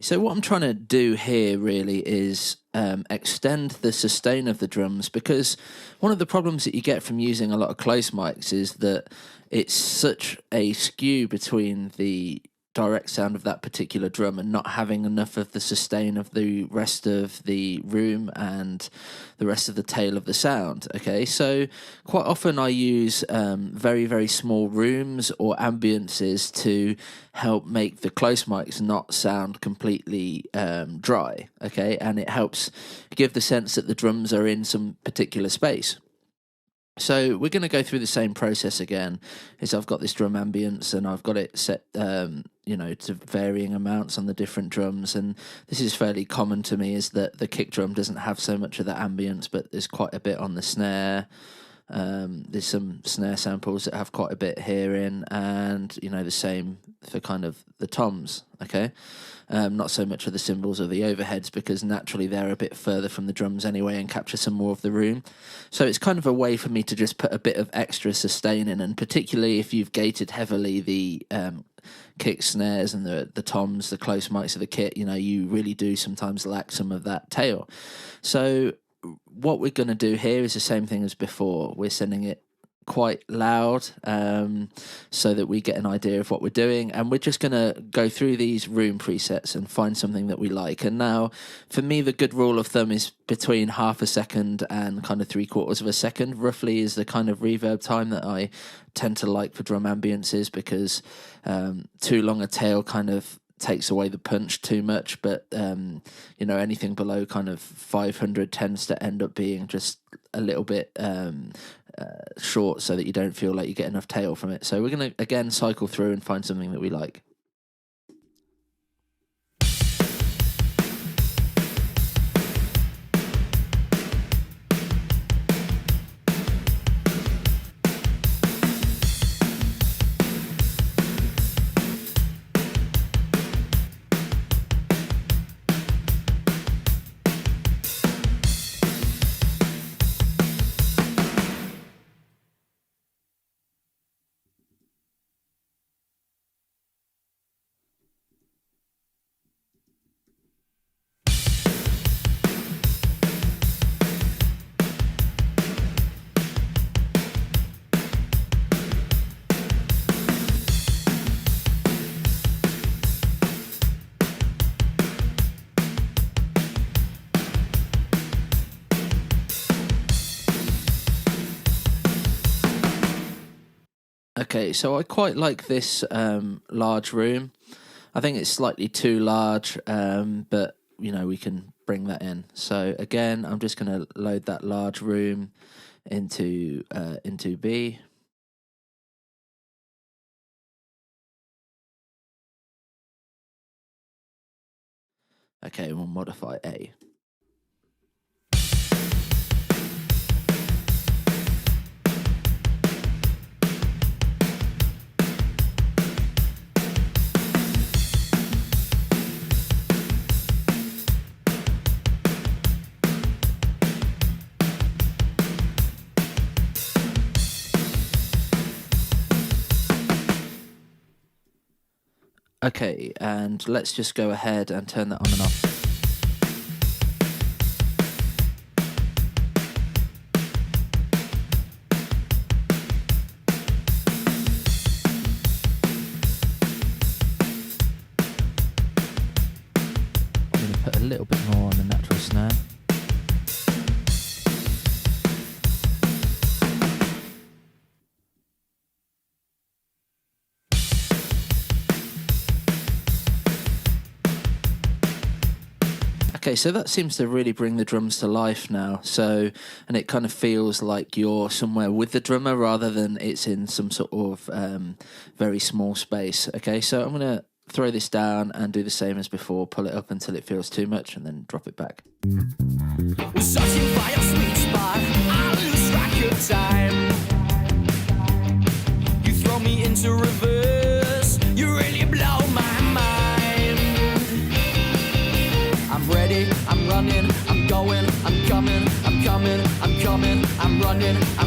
So what I'm trying to do here really is extend the sustain of the drums, because one of the problems that you get from using a lot of close mics is that it's such a skew between the direct sound of that particular drum and not having enough of the sustain of the rest of the room and the rest of the tail of the sound. Okay, so quite often I use very, very small rooms or ambiances to help make the close mics not sound completely dry. Okay, and it helps give the sense that the drums are in some particular space. So we're going to go through the same process again. Is I've got this drum ambience and I've got it set, to varying amounts on the different drums. And this is fairly common to me, is that the kick drum doesn't have so much of that ambience, but there's quite a bit on the snare. There's some snare samples that have quite a bit here in, and the same for kind of the toms. Okay. Not so much of the cymbals or the overheads, because naturally they're a bit further from the drums anyway and capture some more of the room. So it's kind of a way for me to just put a bit of extra sustain in, and particularly if you've gated heavily the kick snares and the toms, the close mics of the kit, you really do sometimes lack some of that tail. So what we're going to do here is the same thing as before. We're sending it quite loud so that we get an idea of what we're doing, and we're just going to go through these room presets and find something that we like. And now for me, the good rule of thumb is between half a second and kind of 3/4 of a second roughly is the kind of reverb time that I tend to like for drum ambiances, because too long a tail kind of takes away the punch too much, but anything below kind of 500 tends to end up being just a little bit short, so that you don't feel like you get enough tail from it. So we're going to again cycle through and find something that we like. Okay, so I quite like this large room. I think it's slightly too large, but we can bring that in. So again, I'm just going to load that large room into B. Okay, we'll modify A. Okay, and let's just go ahead and turn that on and off. I'm going to put a little bit more on the natural snare. Okay, so that seems to really bring the drums to life now. So, and it kind of feels like you're somewhere with the drummer rather than it's in some sort of very small space. Okay, so I'm going to throw this down and do the same as before, pull it up until it feels too much and then drop it back. Searching for your sweet spot, I lose track of time. You throw me into reverse, you really blow my mind. I'm ready, I'm running, I'm going, I'm coming, I'm coming, I'm coming, I'm running, I'm